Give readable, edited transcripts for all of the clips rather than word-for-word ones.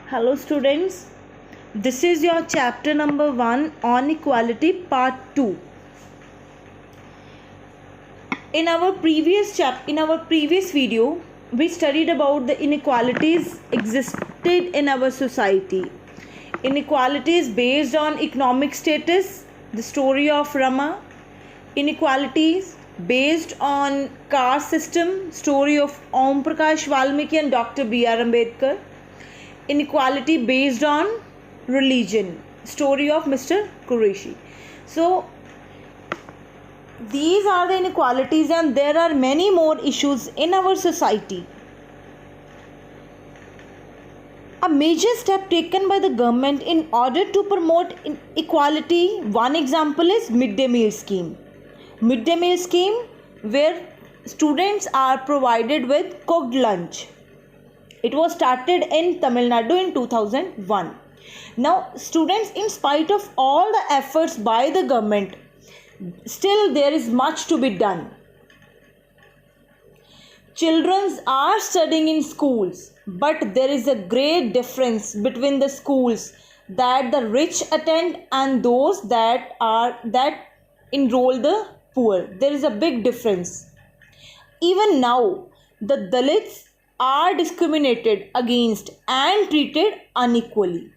Hello students, this is your chapter number 1 on equality part 2. In our previous video, we studied about the inequalities existed in our society. Inequalities based on economic status, the story of Rama. Inequalities based on caste system, story of Om Prakash Valmiki and Dr. B.R. Ambedkar. Inequality based on religion, story of Mr. Qureshi. So these are the inequalities, and there are many more issues in our society. A major step taken by the government in order to promote equality, one example is midday meal scheme. Midday meal scheme where students are provided with cooked lunch. It was started in Tamil Nadu in 2001. Now, students, in spite of all the efforts by the government, still there is much to be done. Children are studying in schools, but there is a great difference between the schools that the rich attend and those that enroll the poor. There is a big difference. Even now, the Dalits are discriminated against and treated unequally.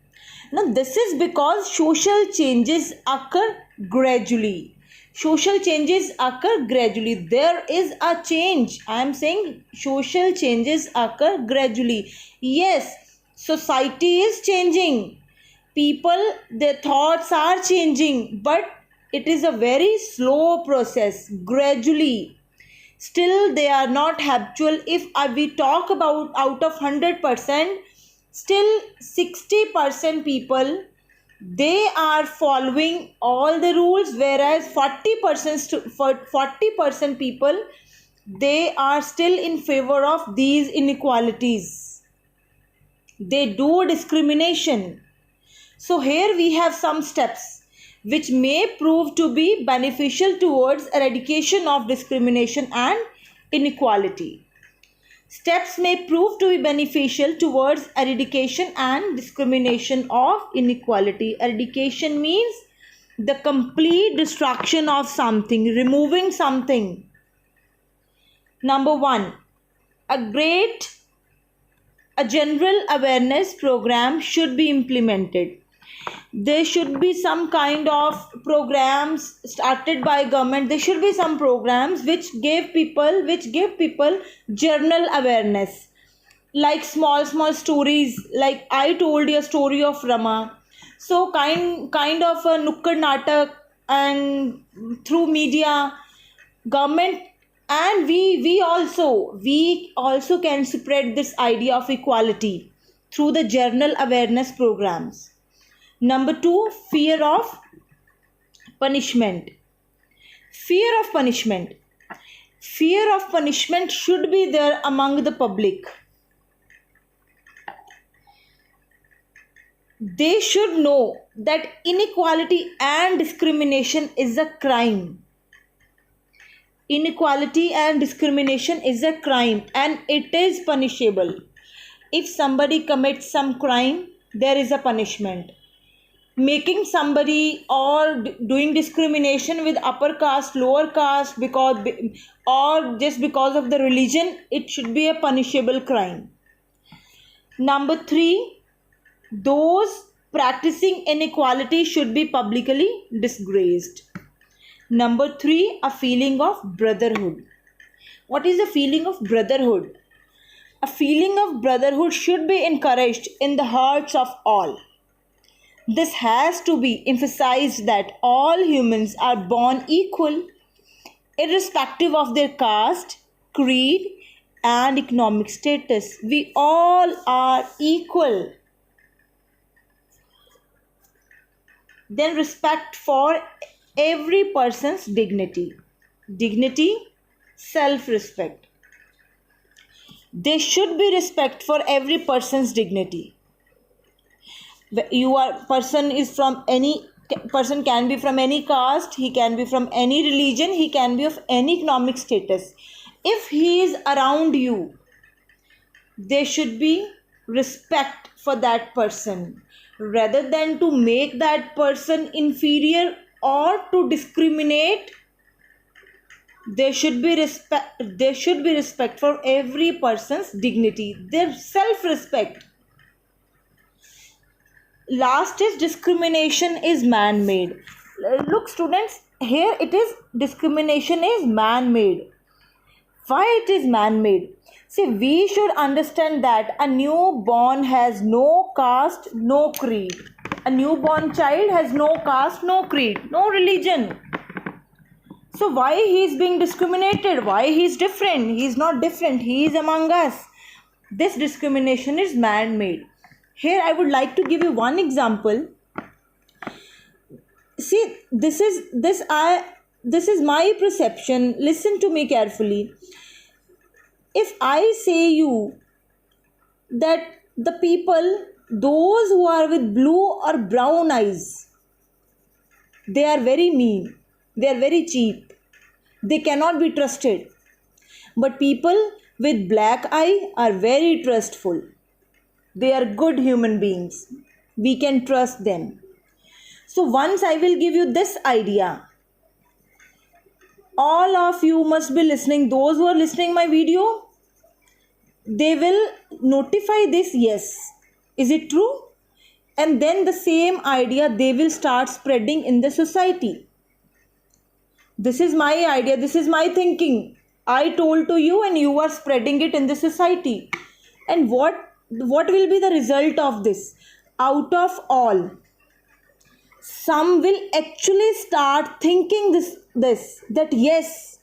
Now, this is because social changes occur gradually. Social changes occur gradually. There is a change. I am saying social changes occur gradually. Yes, society is changing. People, their thoughts are changing, but it is a very slow process, gradually. Still they are not habitual. If we talk about out of 100%, still 60% people, they are following all the rules, whereas 40% people, they are still in favor of these inequalities. They do discrimination. So here we have some steps which may prove to be beneficial towards eradication of discrimination and inequality. Steps may prove to be beneficial towards eradication and discrimination of inequality. Eradication means the complete destruction of something, removing something. Number 1, a general awareness program should be implemented. There should be some kind of programs started by government. There should be some programs which give people general awareness, like small stories, like I told you a story of Rama. So kind of a nukkad natak, and through media, government, and we also can spread this idea of equality through the general awareness programs. Number 2, fear of punishment. Fear of punishment should be there among the public. They should know that inequality and discrimination is a crime. Inequality and discrimination is a crime, and it is punishable. If somebody commits some crime, there is a punishment. Making somebody or doing discrimination with upper caste, lower caste, or just because of the religion, it should be a punishable crime. Number 3, those practicing inequality should be publicly disgraced. Number 3, a feeling of brotherhood. What is the feeling of brotherhood? A feeling of brotherhood should be encouraged in the hearts of all. This has to be emphasized that all humans are born equal, irrespective of their caste, creed, and economic status. We all are equal. Then respect for every person's dignity. Dignity, self-respect. There should be respect for every person's dignity. Person can be from any caste, he can be from any religion, he can be of any economic status. If he is around you, there should be respect for that person rather than to make that person inferior or to discriminate. There should be respect for every person's dignity, their self respect. Last is discrimination is man made. Look students, here it is, discrimination is man made. Why it is man made? See, we should understand that a newborn has no caste, no creed. A newborn child has no caste, no creed, no religion. So why he is being discriminated? Why he is different? He is not different, he is among us. This discrimination is man made. Here I would like to give you one example. See, this is my perception. Listen to me carefully. If I say you that the people, those who are with blue or brown eyes, they are very mean, they are very cheap, they cannot be trusted. But people with black eye are very trustful. They are good human beings. We can trust them. So once I will give you this idea, all of you must be listening. Those who are listening my video, they will notify this, yes, is it true? And then the same idea they will start spreading in the society. This is my idea, this is my thinking. I told to you and you are spreading it in the society. And what will be the result of this? Out of all, some will actually start thinking this that yes,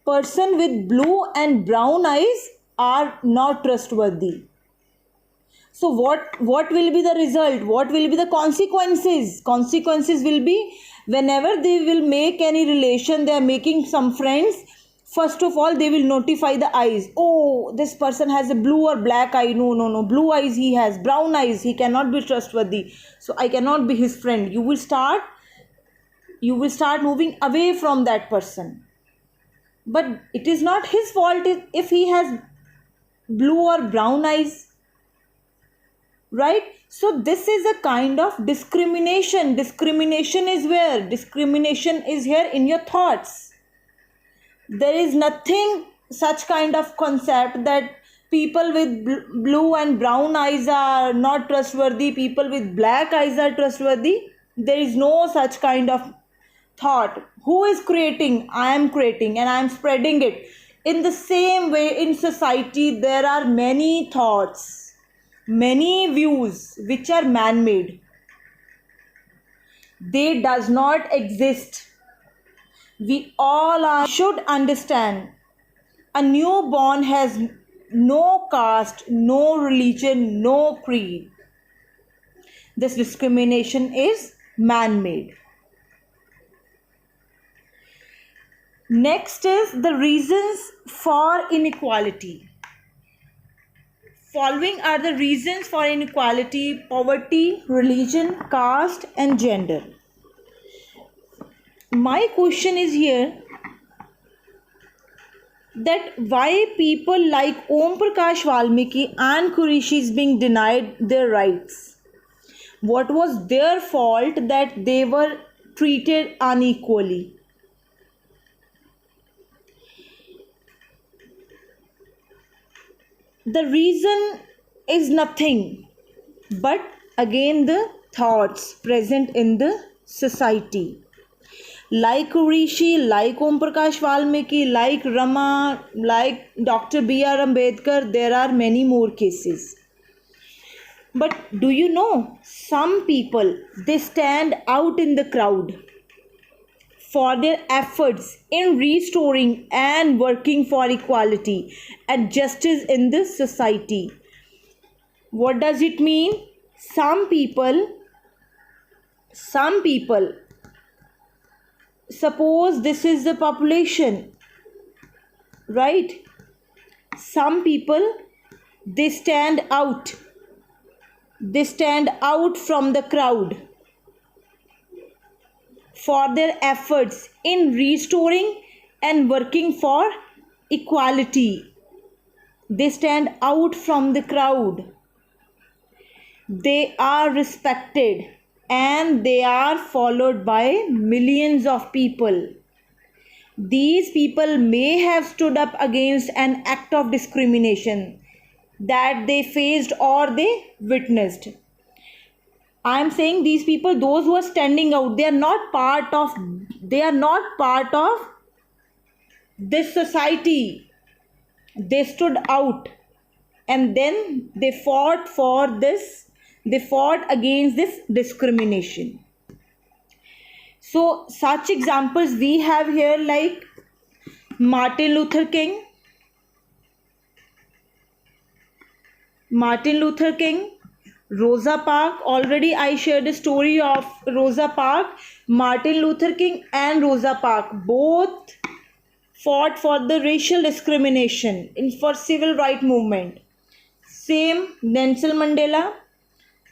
person with blue and brown eyes are not trustworthy. So what will be the result? What will be the consequences? Consequences will be, whenever they will make any relation, they are making some friends, first of all they will notify the eyes. Oh, this person has a blue or black eye. No, blue eyes he has, brown eyes, he cannot be trustworthy, so I cannot be his friend. You will start moving away from that person. But it is not his fault if he has blue or brown eyes, right? So this is a kind of discrimination. Discrimination is where? Discrimination is here in your thoughts. There is nothing such kind of concept that people with blue and brown eyes are not trustworthy, people with black eyes are trustworthy. There is no such kind of thought. Who is creating? I am creating and I am spreading it. In the same way, in society there are many thoughts, many views which are man-made. They does not exist. We all should understand, a newborn has no caste, no religion, no creed. This discrimination is man-made. Next is the reasons for inequality. Following are the reasons for inequality: poverty, religion, caste, and gender. My question is here that why people like Om Prakash Valmiki and Qureshi is being denied their rights? What was their fault that they were treated unequally? The reason is nothing but again the thoughts present in the society. Like Qureshi, like Om Prakash Valmiki, like Rama, like Dr. B.R. Ambedkar, there are many more cases. But do you know, some people, they stand out in the crowd for their efforts in restoring and working for equality and justice in this society. What does it mean? Some people, suppose this is the population, right? Some people, they stand out from the crowd for their efforts in restoring and working for equality. they stand out from the crowd, they are respected, and they are followed by millions of people. These people may have stood up against an act of discrimination that they faced or they witnessed. I am saying these people, those who are standing out, they are not part of this society. They stood out, and then they fought against this discrimination. So such examples we have here, like Martin Luther King, Rosa Parks. Already I shared a story of Rosa Parks. Martin Luther King and Rosa Parks both fought for the racial discrimination for civil rights movement. Same Nelson Mandela,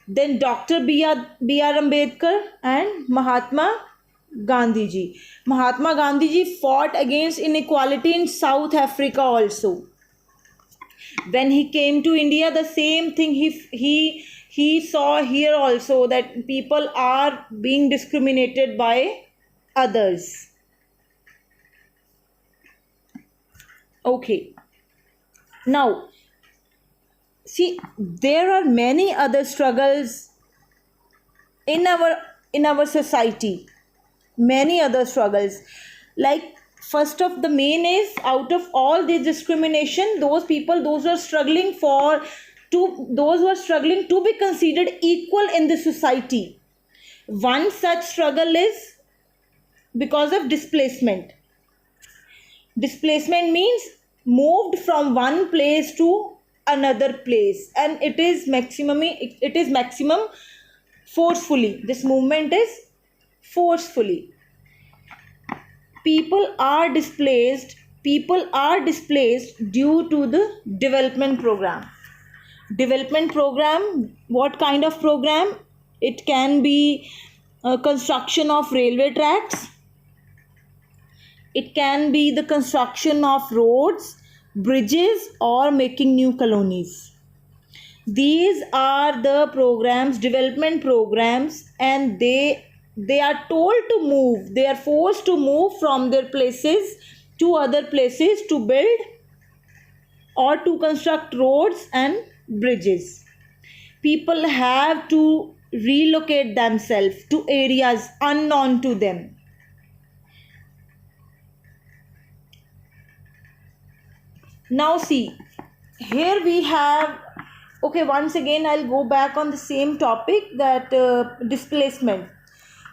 then Dr. B.R. Ambedkar and Mahatma Gandhi ji. Mahatma Gandhi ji fought against inequality in South Africa also. When he came to India, the same thing he saw here also, that people are being discriminated by others. Okay. Now, see, there are many other struggles in our society. Many other struggles. Like, first of the main is, out of all this discrimination, those who are struggling to be considered equal in the society. One such struggle is because of displacement. Displacement means moved from one place to another place, and it is maximum forcefully. This movement is forcefully. People are displaced due to the development program. What kind of program? It can be construction of railway tracks, it can be the construction of roads, bridges, or making new colonies. These are the programs, development programs, and they are told to move. They are forced to move from their places to other places to build or to construct roads and bridges. People have to relocate themselves to areas unknown to them. Now see, here we have, okay, once again I'll go back on the same topic, that displacement.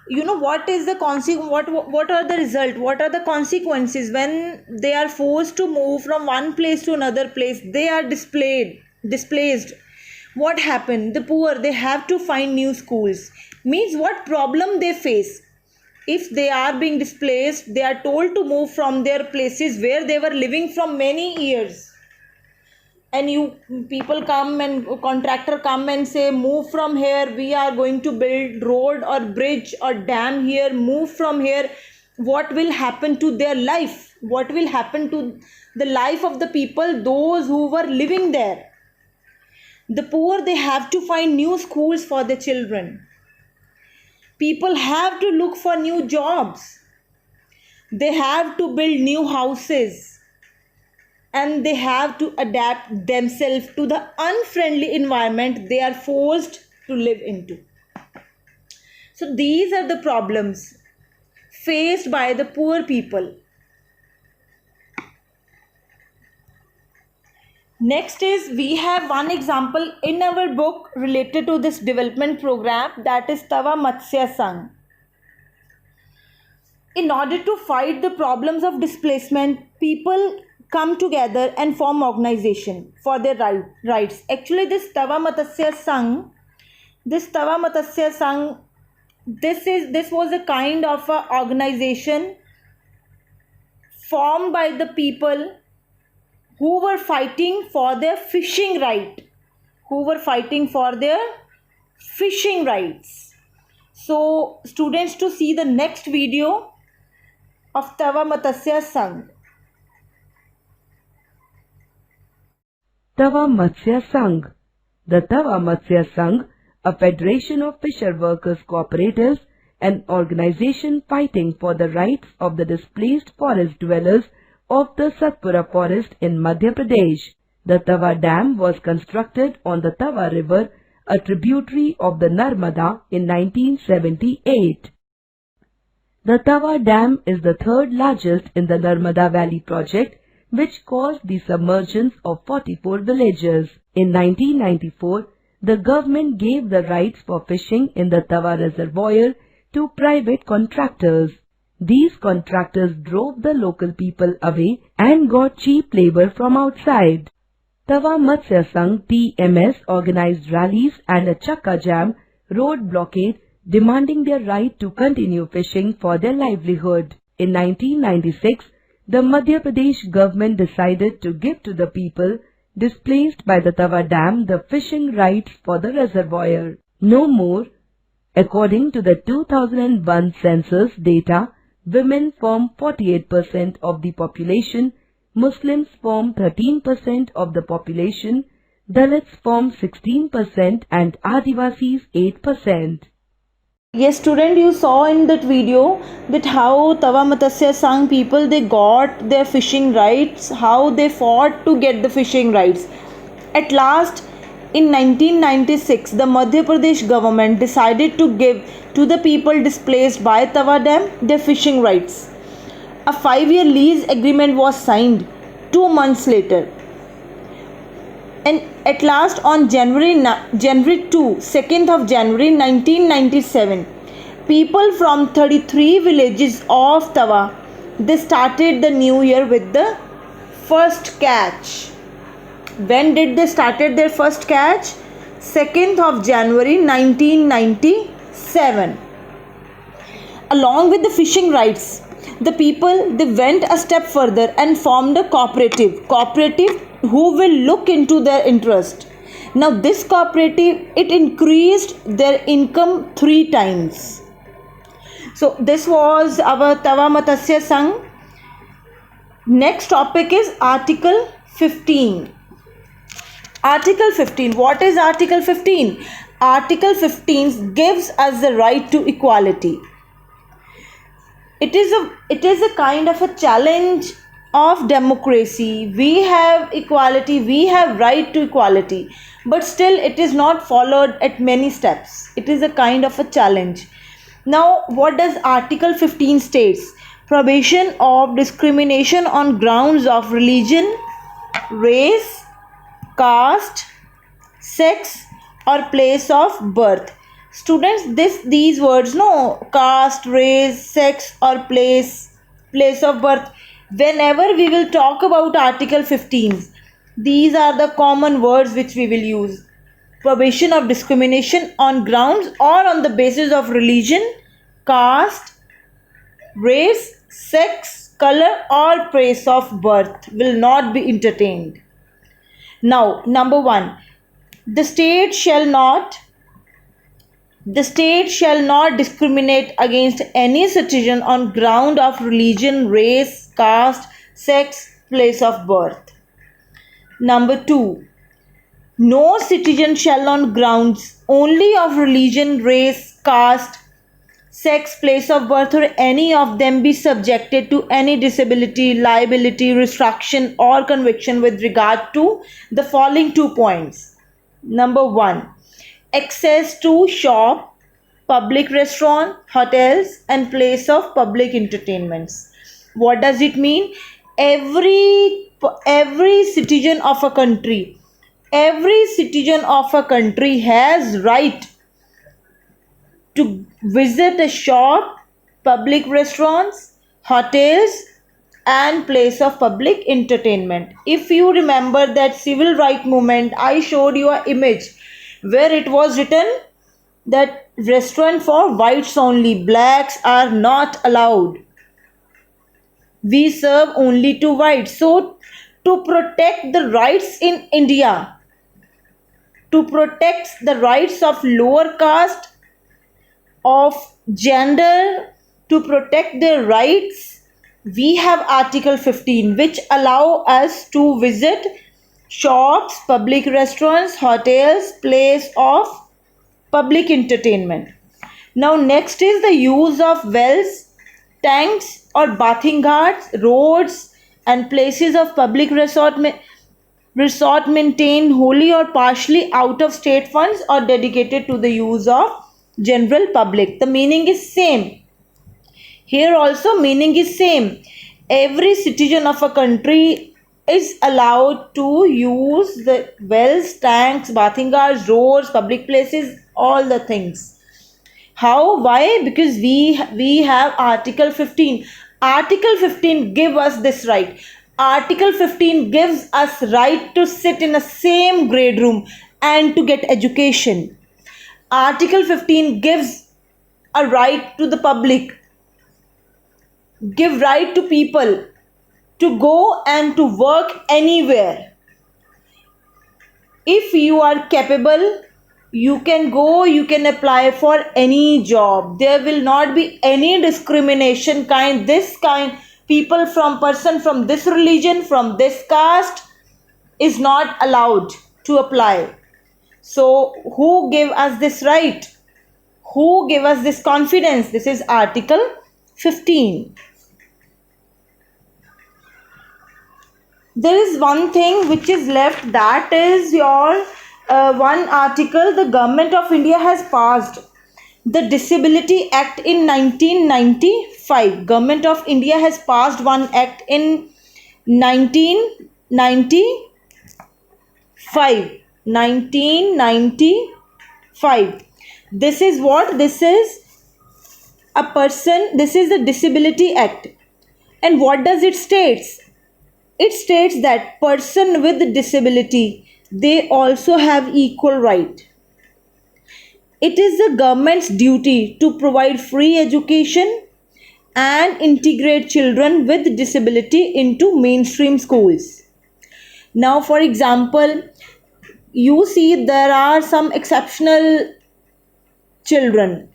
You know, what is the what are the result, what are the consequences when they are forced to move from one place to another place? They are displaced. What happened? The poor, they have to find new schools. Means what problem they face? If they are being displaced, they are told to move from their places where they were living from many years. And people come and contractor come and say, move from here, we are going to build road or bridge or dam here, move from here. What will happen to their life? What will happen to the life of the people, those who were living there? The poor, they have to find new schools for their children. People have to look for new jobs. They have to build new houses. And they have to adapt themselves to the unfriendly environment they are forced to live into. So these are the problems faced by the poor people. Next is, we have one example in our book related to this development program, that is Tava Matsya Sangh. In order to fight the problems of displacement, people come together and form organization for their rights. Actually, this Tava Matsya Sangh, this was a kind of a organization formed by the people who were fighting for their fishing rights. So, students, to see the next video of Tava Matsya Sangh. Tawa Matsya Sangh. The Tawa Matsya Sangh, a federation of fisher workers cooperatives, an organization fighting for the rights of the displaced forest dwellers of the Satpura forest in Madhya Pradesh. The Tawa Dam was constructed on the Tawa River, a tributary of the Narmada, in 1978. The Tawa Dam is the third largest in the Narmada Valley project, which caused the submergence of 44 villages. In 1994, the government gave the rights for fishing in the Tawa reservoir to private contractors. These contractors drove the local people away and got cheap labor from outside. Tawa Matsya Sangh TMS organized rallies and a Chakka Jam road blockade demanding their right to continue fishing for their livelihood. In 1996, the Madhya Pradesh government decided to give to the people displaced by the Tawa Dam the fishing rights for the reservoir. No more. According to the 2001 census data, women form 48% of the population, Muslims form 13% of the population, Dalits form 16% and Adivasis 8%. Yes, student, you saw in that video that how Tawa Matsya Sangh people, they got their fishing rights, how they fought to get the fishing rights. At last, in 1996, the Madhya Pradesh government decided to give to the people displaced by Tawa Dam their fishing rights. A 5-year lease agreement was signed 2 months later. And at last on January 2nd of January 1997, people from 33 villages of Tawa, they started the new year with the first catch. When did they started their first catch? 2nd of January 1997. Along with the fishing rights, the people, they went a step further and formed a cooperative who will look into their interest. Now this cooperative, it increased their income 3 times. So this was our Tawa Matsya Sangh. Next topic is Article 15. Article 15. What is Article 15? Article 15 gives us the right to equality. It is a kind of a challenge of democracy. We have equality, we have right to equality, but still it is not followed at many steps. It is a kind of a challenge. Now, what does Article 15 states? Prohibition of discrimination on grounds of religion, race, caste, sex or place of birth. Students, these words, no, caste, race, sex or place of birth, whenever we will talk about Article 15, these are the common words which we will use. Prohibition of discrimination on grounds or on the basis of religion, caste, race, sex, color or place of birth will not be entertained. Now, number 1, the state shall not discriminate against any citizen on ground of religion, race, caste, sex, place of birth. Number 2, no citizen shall on grounds only of religion, race, caste, sex, place of birth or any of them be subjected to any disability, liability, restriction or conviction with regard to the following 2 points. Number 1, access to shop, public restaurant, hotels and place of public entertainments. What does it mean? Every citizen of a country has right to visit a shop, public restaurants, hotels and place of public entertainment. If you remember that civil rights movement, I showed you an image where it was written that restaurant for whites only, blacks are not allowed. We serve only to whites. So to protect the rights in India, to protect the rights of lower caste, of gender, to protect their rights, we have Article 15 which allow us to visit shops, public restaurants, hotels, place of public entertainment. Now next is the use of wells, tanks or bathing ghats, roads and places of public resort maintained wholly or partially out of state funds or dedicated to the use of general public. The meaning is same. Here also meaning is same. Every citizen of a country is allowed to use the wells, tanks, bathing ghats, roads, public places, all the things. How? Why? Because we have Article 15. Article 15 give us this right. Article 15 gives us right to sit in the same grade room and to get education. Article 15 gives a right to the public, give right to people to go and to work anywhere. If you are capable, you can go, you can apply for any job. There will not be any discrimination people from person from this religion, from this caste is not allowed to apply. So who gave us this right? Who gave us this confidence? This is Article 15. There is one thing which is left, that is your one article the Government of India has passed, the Disability Act in 1995. Government of India has passed one act in 1995. 1995. This is what? This is a person, this is the Disability Act. And what does it states? It states that person with disability, they also have equal right. It is the government's duty to provide free education and integrate children with disability into mainstream schools. Now, for example, you see there are some exceptional children.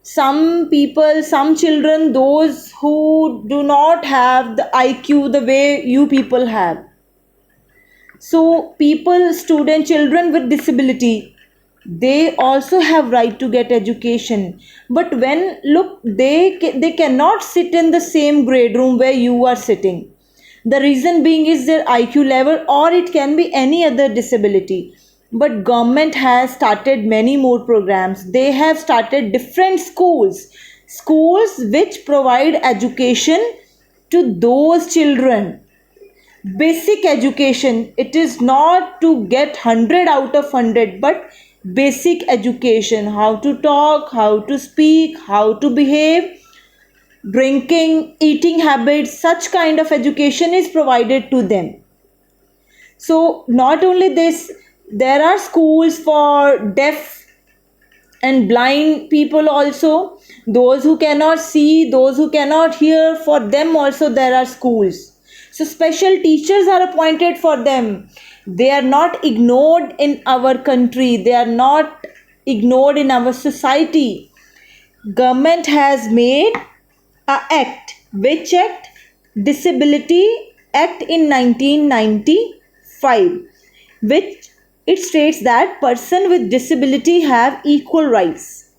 Some people, some children, those who do not have the IQ the way you people have. So people, student, children with disability, they also have right to get education. But when look, they cannot sit in the same grade room where you are sitting. The reason being is their IQ level, or it can be any other disability. But government has started many more programs. They have started different schools which provide education to those children. Basic education. It is not to get 100 out of 100, but basic education. How to talk, how to speak, how to behave, drinking, eating habits, such kind of education is provided to them. So not only this, there are schools for deaf and blind people also, those who cannot see, those who cannot hear, for them also there are schools. So special teachers are appointed for them. They are not ignored in our country, they are not ignored in our society. Government has made a act. Which act? Disability Act in 1995, which it states that person with disability have equal rights.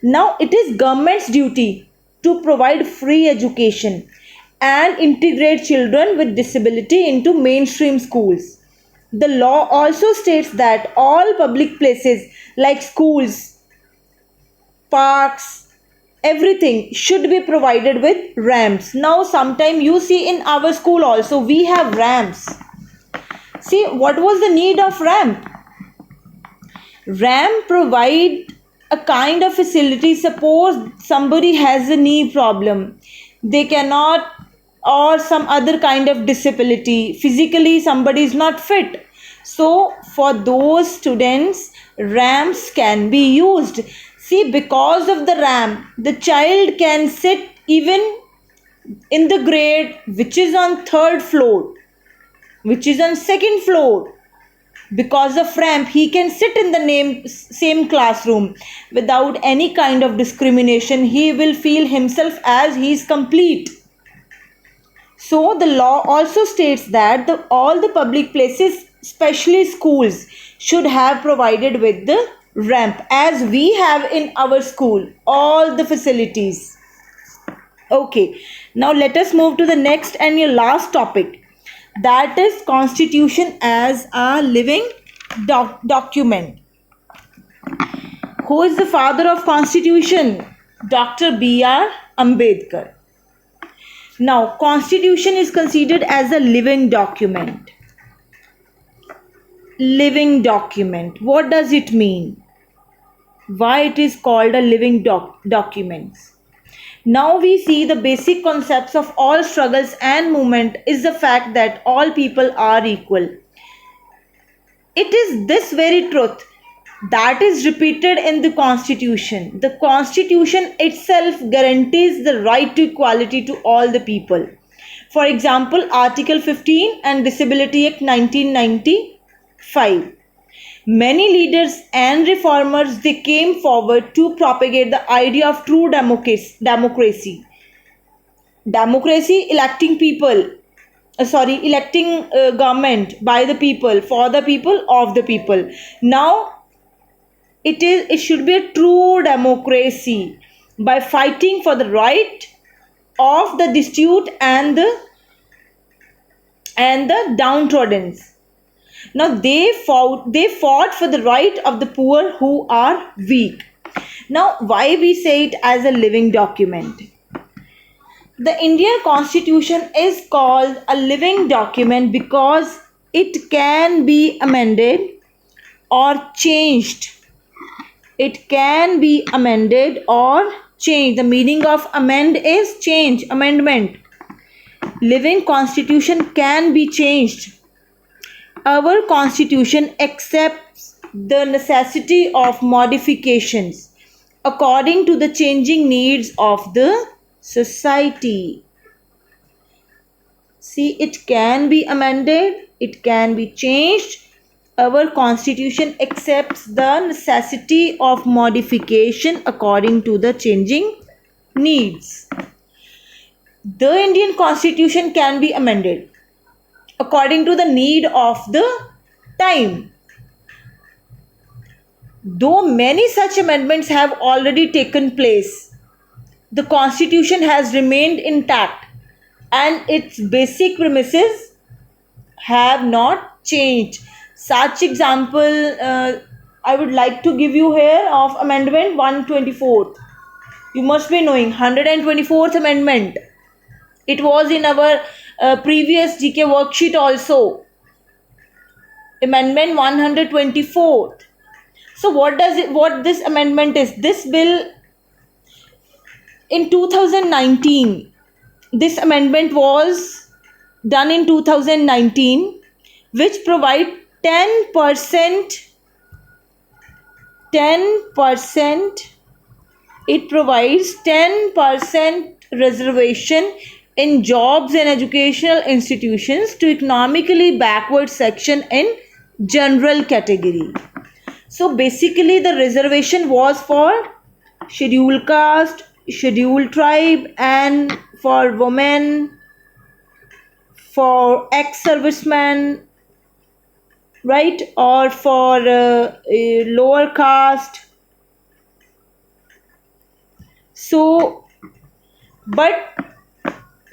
Now it is government's duty to provide free education and integrate children with disability into mainstream schools. The law also states that all public places like schools, parks, everything should be provided with ramps. Now sometime you see in our school also we have ramps. See, what was the need of ramp? Ramp provide a kind of facility. Suppose somebody has a knee problem, they cannot, or some other kind of disability, physically somebody is not fit. So for those students, ramps can be used. See, because of the ramp, the child can sit even in the grade which is on third floor, which is on second floor. Because of ramp, he can sit in the same classroom without any kind of discrimination. He will feel himself as he is complete. So the law also states that all the public places, especially schools, should have provided with the ramp, as we have in our school all the facilities. Okay, now let us move to the next and your last topic, that is constitution as a living document. Who is the father of constitution? Dr. B.R. Ambedkar. Now, constitution is considered as a living document. Living document. What does it mean? Why it is called a living document? Now we see the basic concepts of all struggles and movement is the fact that all people are equal. It is this very truth that is repeated in the constitution. The constitution itself guarantees the right to equality to all the people. For example, Article 15 and Disability Act 1995. Many leaders and reformers, they came forward to propagate the idea of true democracy. Democracy, electing people, electing government by the people, for the people, of the people. Now it should be a true democracy by fighting for the right of the destitute and the downtrodden. Now they fought for the right of the poor who are weak. Now why we say it as a living document? The Indian Constitution is called a living document because it can be amended or changed. It can be amended or changed. The meaning of amend is change, amendment. Living constitution can be changed. Our constitution accepts the necessity of modifications according to the changing needs of the society. See, it can be amended, it can be changed. Our constitution accepts the necessity of modification according to the changing needs. The Indian Constitution can be amended according to the need of the time. Though many such amendments have already taken place, the Constitution has remained intact and its basic premises have not changed. Such example I would like to give you here of Amendment 124. You must be knowing 124th Amendment. It was in our previous GK worksheet also. Amendment 124. So what this amendment is? This bill in 2019, this amendment was done in 2019, which provide 10%, it provides 10% reservation in jobs and educational institutions to economically backward section in general category. So basically the reservation was for scheduled caste, scheduled tribe, and for women, for ex-servicemen, right, or for a lower caste. So, but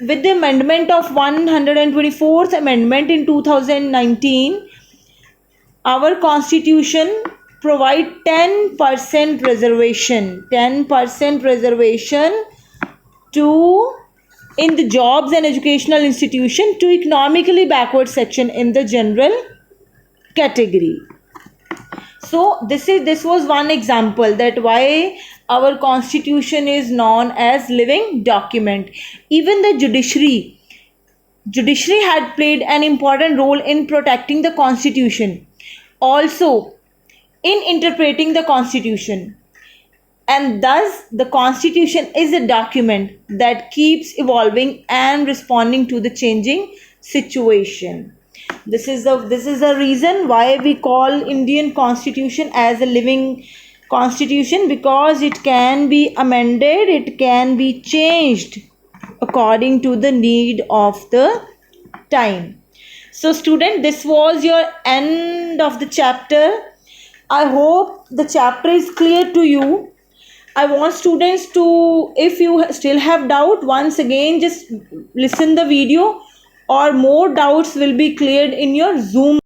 with the amendment of 124th amendment in 2019, our constitution provide 10% reservation, 10% reservation to in the jobs and educational institution to economically backward section in the general category. So this was one example that why our constitution is known as living document. Even the judiciary had played an important role in protecting the constitution, also in interpreting the constitution, and thus the constitution is a document that keeps evolving and responding to the changing situation. This is the reason why we call Indian Constitution as a living constitution, because it can be amended, it can be changed according to the need of the time. So student, this was your end of the chapter. I hope the chapter is clear to you. I want students to, if you still have doubt, once again just listen the video, or more doubts will be cleared in your Zoom